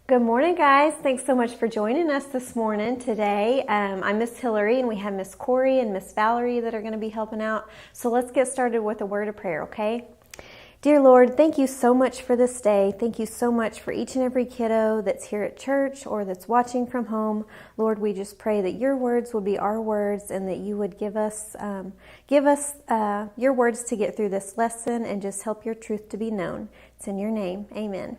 Good morning, guys. Thanks so much for joining us this morning today. I'm Miss Hillary, and we have Miss Corey and Miss Valerie that are going to be helping out. So let's get started with a word of prayer, okay? Dear Lord, thank you so much for this day. Thank you so much for each and every kiddo that's here at church or that's watching from home. Lord, we just pray that your words would be our words and that you would give us your words to get through this lesson and just help your truth to be known. It's in your name. Amen.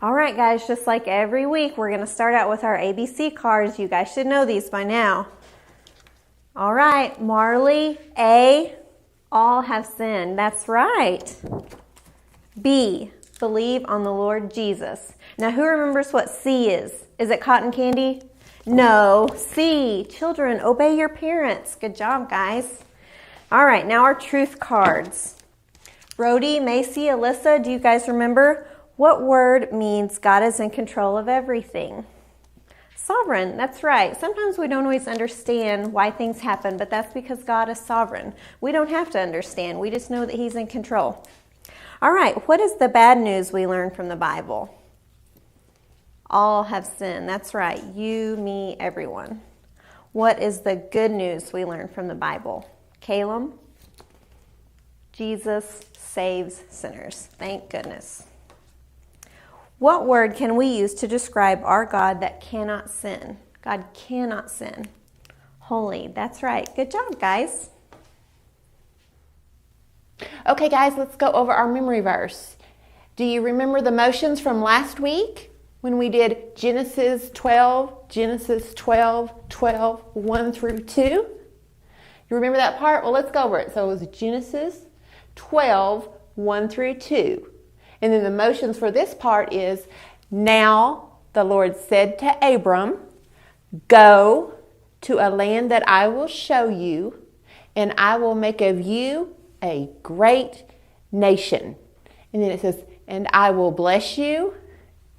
All right, guys, just like every week, we're going to start out with our ABC cards. You guys should know these by now. All right, Marley, A, all have sinned. That's right. B, believe on the Lord Jesus. Now, who remembers what C is? Is it cotton candy? No. C, children, obey your parents. Good job, guys. All right, now our truth cards. Brody, Macy, Alyssa, do you guys remember? What word means God is in control of everything? Sovereign, that's right. Sometimes we don't always understand why things happen, but that's because God is sovereign. We don't have to understand. We just know that He's in control. All right, what is the bad news we learn from the Bible? All have sinned. That's right. You, me, everyone. What is the good news we learn from the Bible? Caleb? Jesus saves sinners. Thank goodness. What word can we use to describe our God that cannot sin? God cannot sin. Holy. That's right. Good job, guys. Okay, guys, let's go over our memory verse. Do you remember the motions from last week when we did Genesis 12, 1 through 2? You remember that part? Well, let's go over it. So it was Genesis 12, 1 through 2. And then the motions for this part is, now the Lord said to Abram, go to a land that I will show you, and I will make of you a great nation. And then it says, and I will bless you,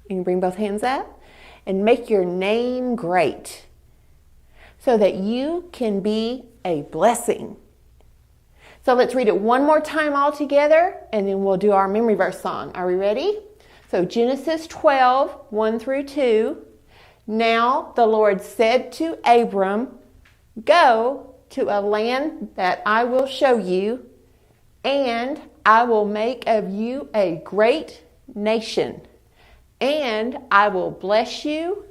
you can bring both hands up, and make your name great, so that you can be a blessing. So let's read it one more time all together, and then we'll do our memory verse song. Are we ready? So Genesis 12, 1 through 2. Now the Lord said to Abram, go to a land that I will show you, and I will make of you a great nation, and I will bless you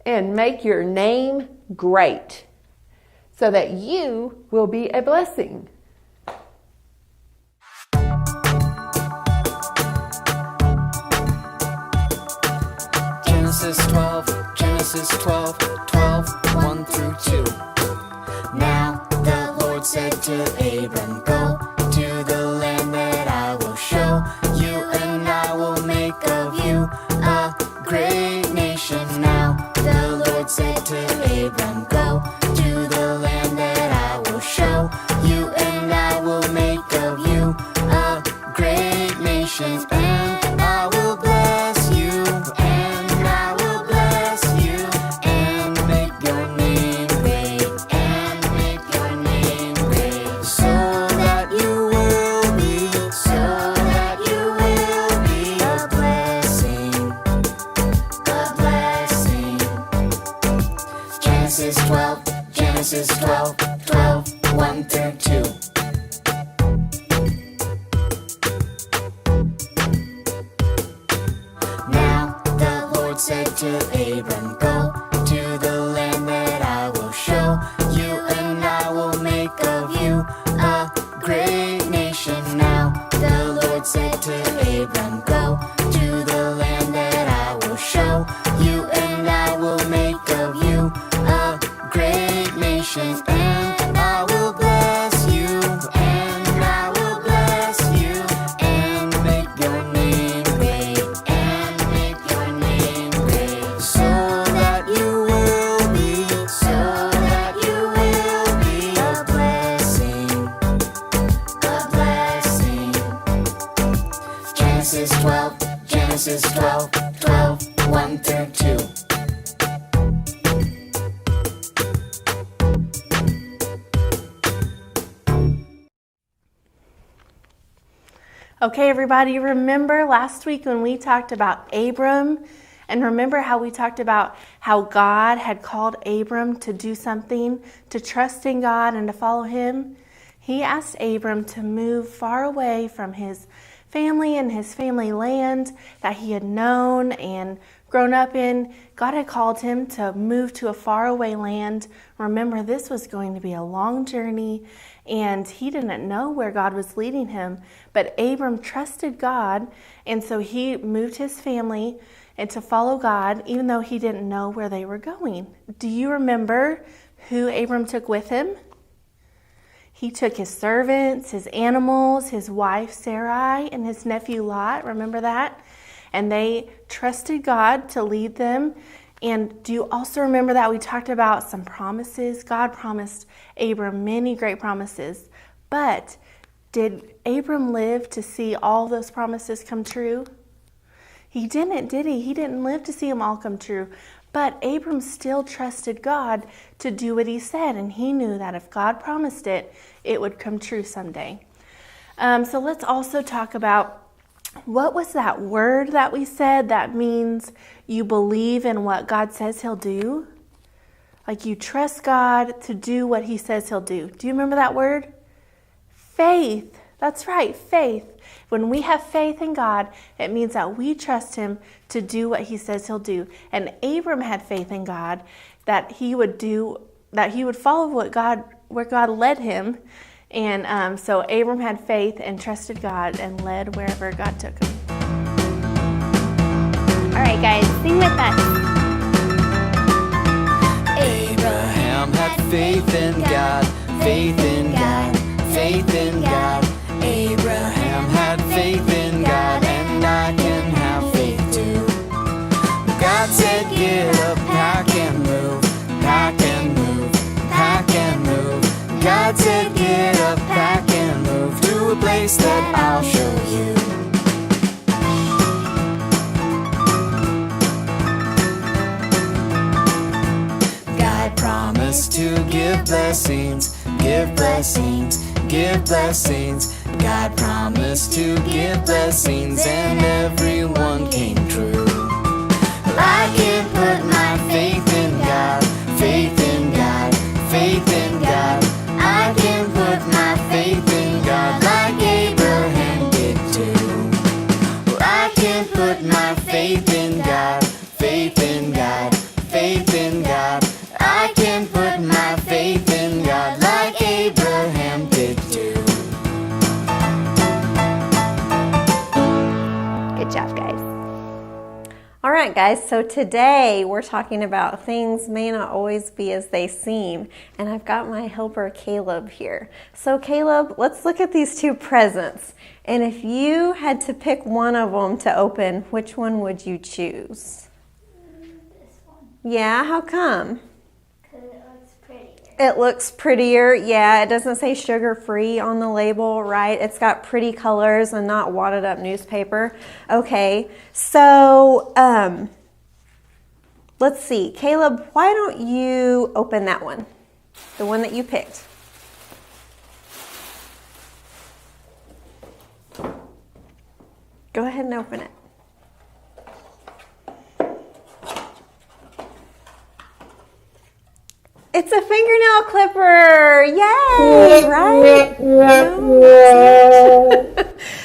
and make your name great, so that you will be a blessing. Genesis 12, 1 through 2. Now the Lord said to Abram, go to the land that I will show you, and I will make of you a great nation. Now the Lord said to Abram, go to the land that I will show you, and I will make of you a great nation. And I will bless you, and I will bless you, and make your name great, and make your name great, so that you will be a blessing, a blessing. Genesis 12, 1 through 2. Now the Lord said to Abram, go to the land that I will show you, and I will make of you a great nation. Now the Lord said to Abram, go to the land that I will show you, and I will make of you a great nation. And I will bless you, and I will bless you, and make your name great, and make your name great, so that you will be a blessing, a blessing. Genesis 12, 1 through 2. Okay, everybody, remember last week when we talked about Abram And remember how we talked about how God had called Abram to do something, to trust in God and to follow him? He asked Abram to move far away from his family and his family land that he had known and grown up in. God had called him to move to a faraway land. Remember, this was going to be a long journey, and he didn't know where God was leading him. But Abram trusted God, and so he moved his family and to follow God, even though he didn't know where they were going. Do you remember who Abram took with him? He took his servants, his animals, his wife Sarai, and his nephew Lot. Remember that? And they trusted God to lead them. And do you also remember that we talked about some promises? God promised Abram many great promises. But did Abram live to see all those promises come true? He didn't, did he? He didn't live to see them all come true. But Abram still trusted God to do what he said, and he knew that if God promised it, it would come true someday. So let's also talk about what was that word that we said that means you believe in what God says he'll do? Like you trust God to do what he says he'll do. Do you remember that word? Faith. That's right, faith. When we have faith in God, it means that we trust him to do what he says he'll do. And Abram had faith in God that he would follow where God led him. And so Abram had faith and trusted God and led wherever God took him. All right, guys, sing with us. Abraham had faith in God, faith in God, faith in God. Abraham had faith in God, and I can have faith too. God said, get up, pack and move, pack and move, pack and move. God said, get up, pack and move to a place that I'll show you. God promised to give blessings, give blessings, give blessings. God promised to give blessings, and everyone came true. I can put my faith in God, faith in God, faith in God. I can put my faith in God like Abraham did too. I can put my faith in God, faith in God, faith in God. I can put my faith in God like Abraham did too. Good job, guys. All right, guys, so today we're talking about things may not always be as they seem, and I've got my helper Caleb here. So Caleb, let's look at these two presents, and if you had to pick one of them to open, which one would you choose? This one, Yeah, how come? because it looks prettier. It looks prettier. Yeah, it doesn't say sugar-free on the label, right? It's got pretty colors and not wadded up newspaper. Okay, so let's see. Caleb, why don't you open that one? The one that you picked. Go ahead and open it. It's a fingernail clipper! Yay! Right?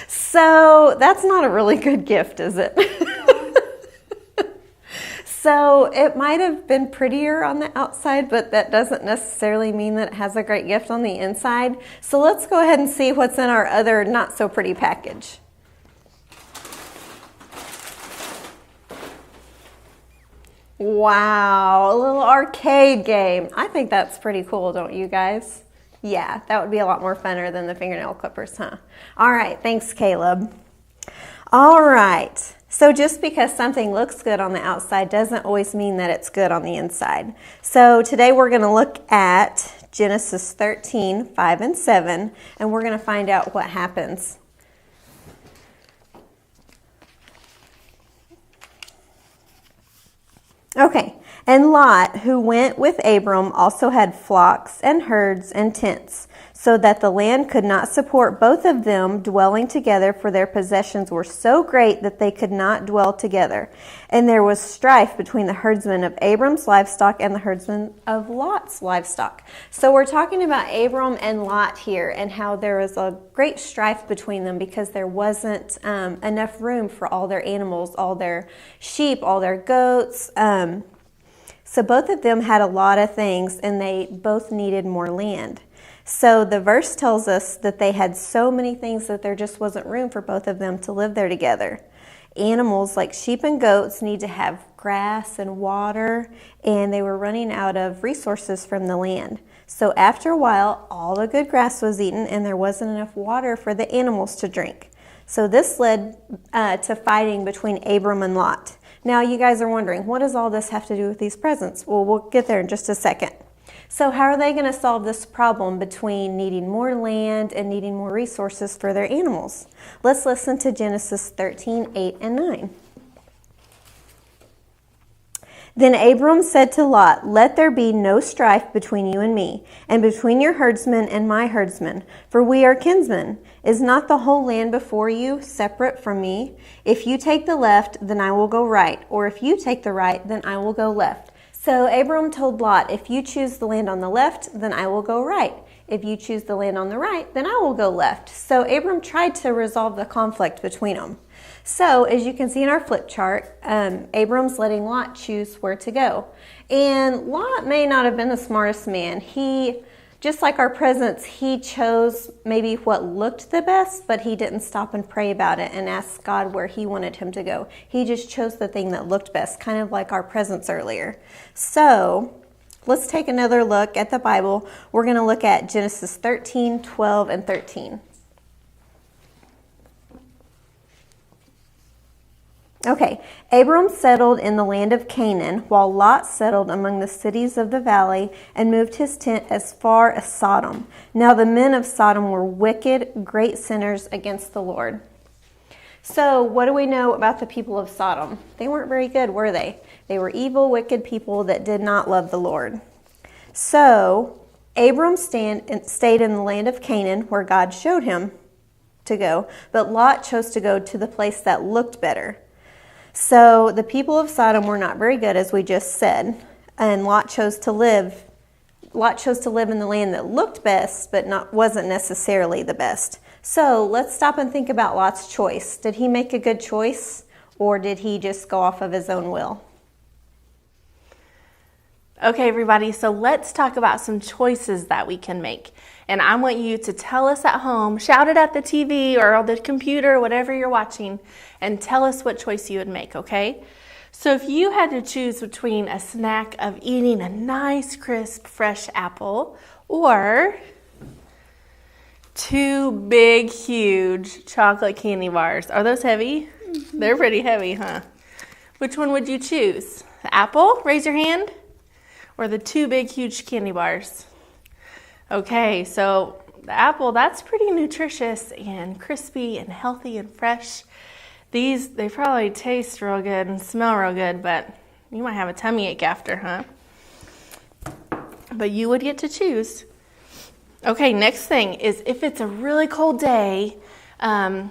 So that's not a really good gift, is it? So it might have been prettier on the outside, but that doesn't necessarily mean that it has a great gift on the inside. So let's go ahead and see what's in our other not so pretty package. Wow, a little arcade game. I think that's pretty cool, don't you guys? Yeah, that would be a lot more funner than the fingernail clippers, huh? All right, thanks, Caleb. All right, so just because something looks good on the outside doesn't always mean that it's good on the inside. So today we're going to look at Genesis 13, 5 and 7, and we're going to find out what happens. Okay, And Lot, who went with Abram, also had flocks and herds and tents, so that the land could not support both of them dwelling together, for their possessions were so great that they could not dwell together. And there was strife between the herdsmen of Abram's livestock and the herdsmen of Lot's livestock. So we're talking about Abram and Lot here, and how there was a great strife between them because there wasn't enough room for all their animals, all their sheep, all their goats. So both of them had a lot of things, and they both needed more land. So the verse tells us that they had so many things that there just wasn't room for both of them to live there together. Animals like sheep and goats need to have grass and water, and they were running out of resources from the land. So after a while, all the good grass was eaten, and there wasn't enough water for the animals to drink. So this led to fighting between Abram and Lot. Now you guys are wondering, what does all this have to do with these presents? Well, we'll get there in just a second. So how are they going to solve this problem between needing more land and needing more resources for their animals? Let's listen to Genesis 13, 8, and 9. Then Abram said to Lot, "Let there be no strife between you and me, and between your herdsmen and my herdsmen, for we are kinsmen. Is not the whole land before you, separate from me? If you take the left, then I will go right, or if you take the right, then I will go left." So Abram told Lot, "If you choose the land on the left, then I will go right. If you choose the land on the right, then I will go left." So Abram tried to resolve the conflict between them. So as you can see in our flip chart, Abram's letting Lot choose where to go. And Lot may not have been the smartest man. He, just like our presents, he chose maybe what looked the best, but he didn't stop and pray about it and ask God where he wanted him to go. He just chose the thing that looked best, kind of like our presents earlier. So let's take another look at the Bible. We're going to look at Genesis 13, 12, and 13. Okay, Abram settled in the land of Canaan, while Lot settled among the cities of the valley and moved his tent as far as Sodom. Now the men of Sodom were wicked, great sinners against the Lord. So what do we know about the people of Sodom? They weren't very good, were they? They were evil, wicked people that did not love the Lord. So Abram stayed in the land of Canaan, where God showed him to go, but Lot chose to go to the place that looked better. So the people of Sodom were not very good, as we just said, and Lot chose to live in the land that looked best, but wasn't necessarily the best. So let's stop and think about Lot's choice. Did he make a good choice, or did he just go off of his own will? Okay, everybody, so let's talk about some choices that we can make. And I want you to tell us at home, shout it at the TV or the computer, whatever you're watching, and tell us what choice you would make, okay? So if you had to choose between a snack of eating a nice, crisp, fresh apple or 2 big, huge chocolate candy bars. Are those heavy? Mm-hmm. They're pretty heavy, huh? Which one would you choose? The apple? Raise your hand. Or the 2 big, huge candy bars? Okay, so the apple, that's pretty nutritious and crispy and healthy and fresh. These, they probably taste real good and smell real good, but you might have a tummy ache after, huh? But you would get to choose. Okay, next thing is if it's a really cold day in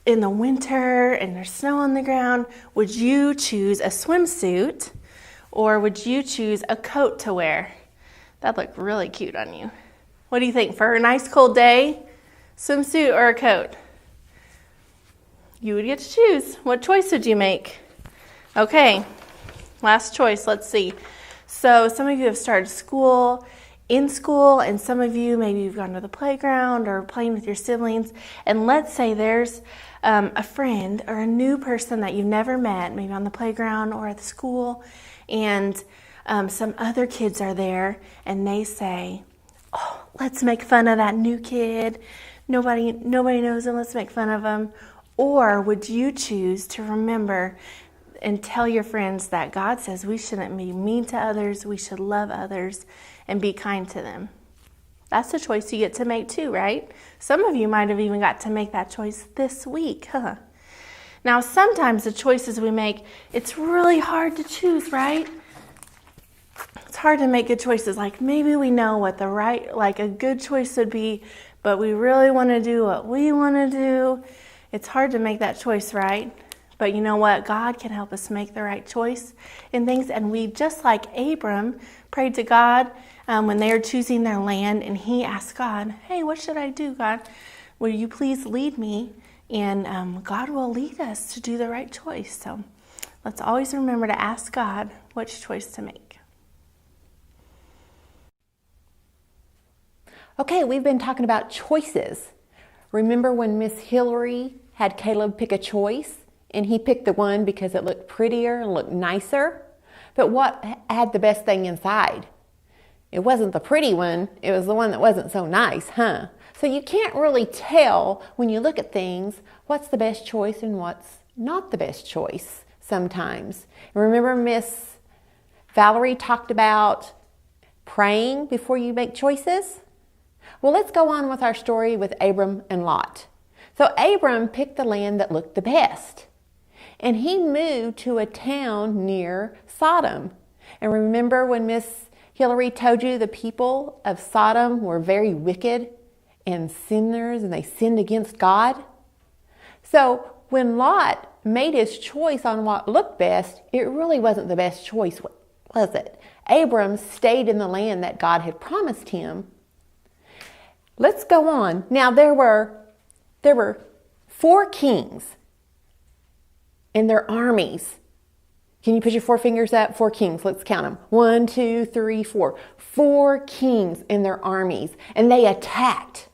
the winter and there's snow on the ground, would you choose a swimsuit or would you choose a coat to wear? That'd look really cute on you. What do you think? For a nice cold day, swimsuit or a coat? You would get to choose. What choice would you make? Okay, last choice. Let's see. So some of you have started school, and some of you, maybe you've gone to the playground or playing with your siblings. And let's say there's a friend or a new person that you've never met, maybe on the playground or at the school, and some other kids are there, and they say, "Oh, let's make fun of that new kid. Nobody knows him. Let's make fun of him." Or would you choose to remember and tell your friends that God says we shouldn't be mean to others, we should love others and be kind to them? That's a choice you get to make too, right? Some of you might have even got to make that choice this week, huh? Now, sometimes the choices we make, it's really hard to choose, right? it's hard to make good choices. Like maybe we know what a good choice would be, but we really want to do what we want to do. It's hard to make that choice, right? But you know what? God can help us make the right choice in things. And we, just like Abram, prayed to God when they were choosing their land, and he asked God, hey, what should I do, God? Will you please lead me? And God will lead us to do the right choice. So let's always remember to ask God which choice to make. Okay, we've been talking about choices. Remember when Miss Hillary had Caleb pick a choice? And he picked the one because it looked prettier and looked nicer? But what had the best thing inside? It wasn't the pretty one, it was the one that wasn't so nice, huh? So you can't really tell when you look at things what's the best choice and what's not the best choice sometimes. Remember Miss Valerie talked about praying before you make choices? Well, let's go on with our story with Abram and Lot. So Abram picked the land that looked the best, and he moved to a town near Sodom. And remember when Miss Hillary told you the people of Sodom were very wicked and sinners, and they sinned against God? So when Lot made his choice on what looked best, it really wasn't the best choice, was it? Abram stayed in the land that God had promised him. Let's go on. Now there were 4 kings and their armies. Can you put your 4 fingers up? 4 kings. Let's count them. 1, 2, 3, 4. 4 kings and their armies, and they attacked.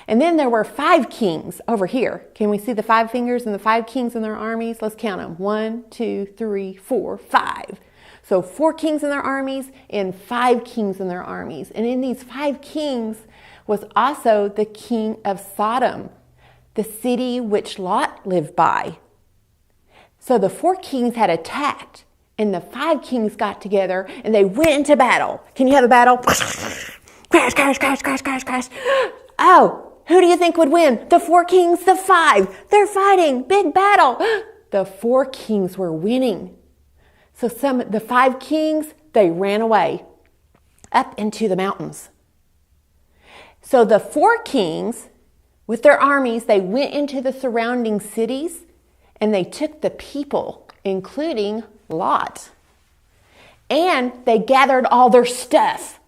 And then there were 5 kings over here. Can we see the 5 fingers and the 5 kings and their armies? Let's count them. 1, 2, 3, 4, 5. So 4 kings and their armies and 5 kings and their armies. And in these 5 kings was also the king of Sodom, the city which Lot lived by. So the 4 kings had attacked, and the 5 kings got together, and they went into battle. Can you have a battle? Crash, crash, crash, crash, crash, crash. Oh, who do you think would win? The 4 kings, the 5. They're fighting, big battle. The 4 kings were winning. So the 5 kings, they ran away up into the mountains. So the 4 kings, with their armies, they went into the surrounding cities, and they took the people, including Lot. And they gathered all their stuff.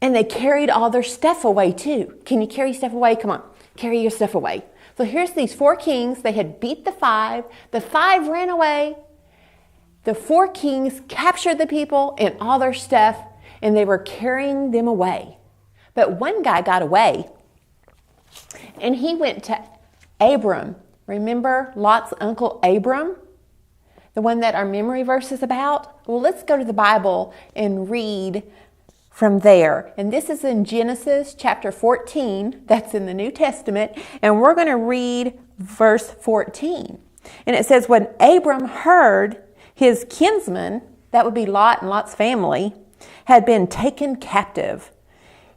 And they carried all their stuff away too. Can you carry stuff away? Come on, carry your stuff away. So here's these 4 kings. They had beat the 5. The 5 ran away. The 4 kings captured the people and all their stuff, and they were carrying them away. But one guy got away, and he went to Abram. Remember Lot's uncle Abram? The one that our memory verse is about? Well, let's go to the Bible and read from there. And this is in Genesis chapter 14. That's in the New Testament. And we're going to read verse 14. And it says, when Abram heard his kinsmen, that would be Lot and Lot's family, had been taken captive,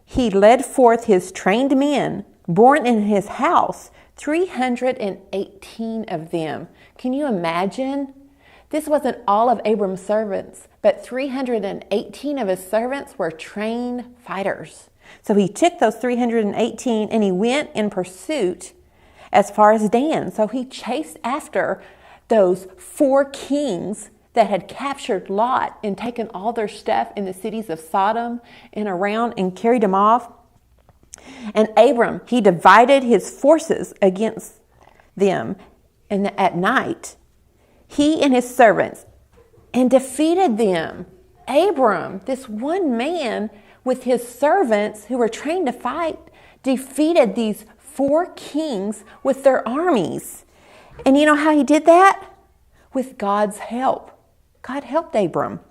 he led forth his trained men, born in his house, 318 of them. Can you imagine? This wasn't all of Abram's servants, but 318 of his servants were trained fighters. So he took those 318 and he went in pursuit as far as Dan. So he chased after those 4 kings that had captured Lot and taken all their stuff in the cities of Sodom and around and carried them off. And Abram, he divided his forces against them at night, he and his servants, and defeated them. Abram, this one man with his servants who were trained to fight, defeated these 4 kings with their armies. And you know how he did that? With God's help. God helped Abram.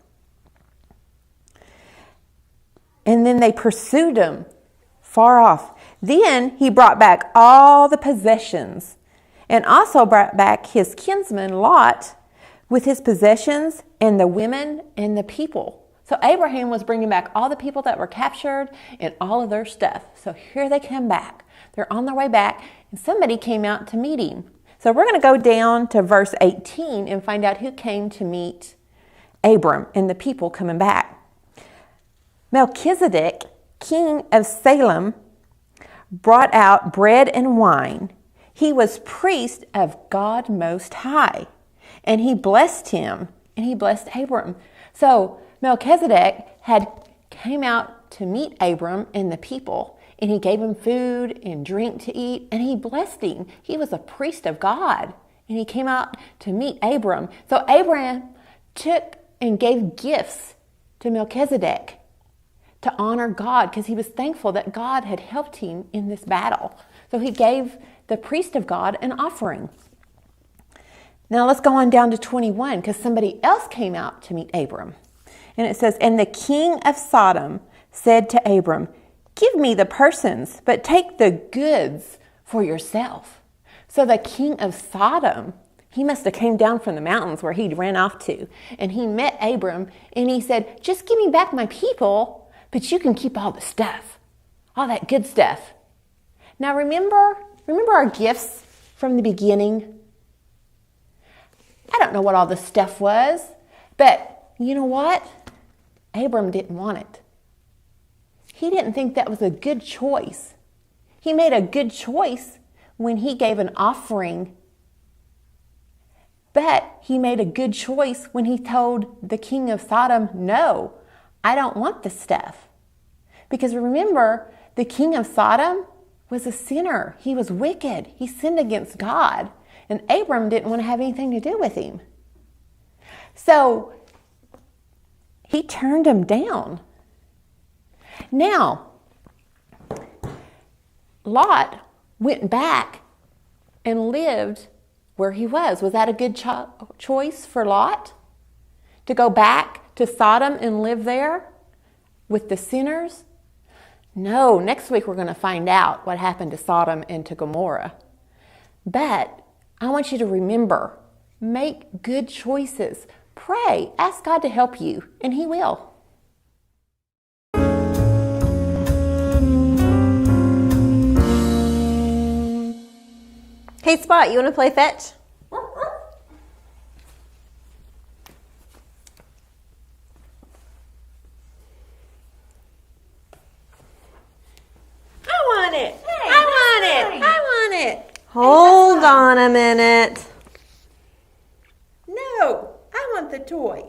And then they pursued him far off. Then he brought back all the possessions, and also brought back his kinsman Lot with his possessions and the women and the people. So Abraham was bringing back all the people that were captured and all of their stuff. So here they come back. They're on their way back, and somebody came out to meet him. So we're going to go down to verse 18 and find out who came to meet Abram and the people coming back. Melchizedek, king of Salem, brought out bread and wine. He was priest of God Most High, and he blessed him, and he blessed Abram. So Melchizedek came out to meet Abram and the people, and he gave him food and drink to eat, and he blessed him. He was a priest of God, and he came out to meet Abram. So Abram took and gave gifts to Melchizedek to honor God, because he was thankful that God had helped him in this battle. So he gave the priest of God an offering. Now let's go on down to 21, because somebody else came out to meet Abram. And it says, and the king of Sodom said to Abram, give me the persons, but take the goods for yourself. So the king of Sodom, he must have came down from the mountains where he'd ran off to, and he met Abram, and he said, just give me back my people, but you can keep all the stuff, all that good stuff. Now remember our gifts from the beginning? I don't know what all the stuff was, but you know what? Abram didn't want it. He didn't think that was a good choice. He made a good choice when he gave an offering, but he made a good choice when he told the king of Sodom, no, I don't want the stuff. Because remember, the king of Sodom was a sinner. He was wicked. He sinned against God. And Abram didn't want to have anything to do with him. So he turned him down. Now, Lot went back and lived where he was. Was that a good choice for Lot? To go back to Sodom and live there with the sinners? No, next week we're going to find out what happened to Sodom and to Gomorrah. But I want you to remember, make good choices. Pray, ask God to help you, and He will. Hey, Spot, you want to play fetch? Hold on a minute. No, I want the toy.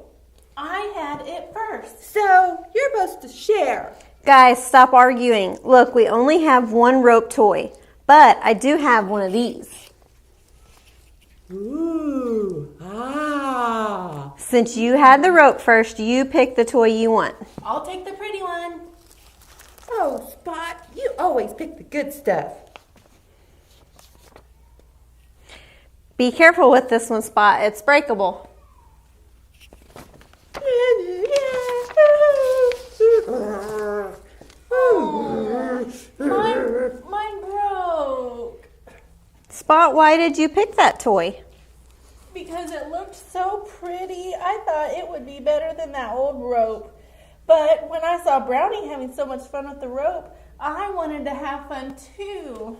I had it first. So you're supposed to share. Guys, stop arguing. Look, we only have one rope toy, but I do have one of these. Ooh, ah. Since you had the rope first, you pick the toy you want. I'll take the pretty one. Oh, Spot, you always pick the good stuff. Be careful with this one, Spot. It's breakable. Mine broke. Spot, why did you pick that toy? Because it looked so pretty. I thought it would be better than that old rope. But when I saw Brownie having so much fun with the rope, I wanted to have fun too.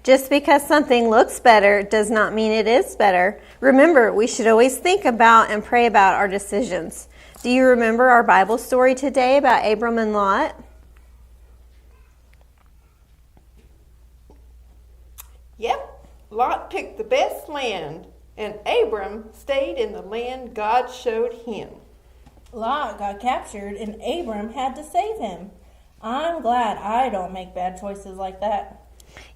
Just because something looks better does not mean it is better. Remember, we should always think about and pray about our decisions. Do you remember our Bible story today about Abram and Lot? Yep, Lot picked the best land, and Abram stayed in the land God showed him. Lot got captured and Abram had to save him. I'm glad I don't make bad choices like that.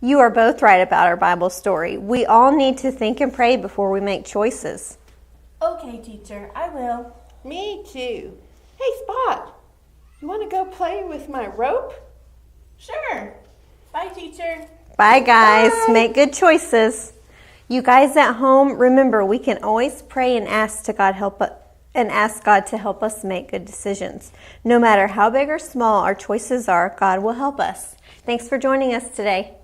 You are both right about our Bible story. We all need to think and pray before we make choices. Okay, teacher, I will. Me too. Hey, Spot, you want to go play with my rope? Sure. Bye, teacher. Bye, guys. Bye. Make good choices. You guys at home, remember, we can always pray and ask God to help us make good decisions. No matter how big or small our choices are, God will help us. Thanks for joining us today.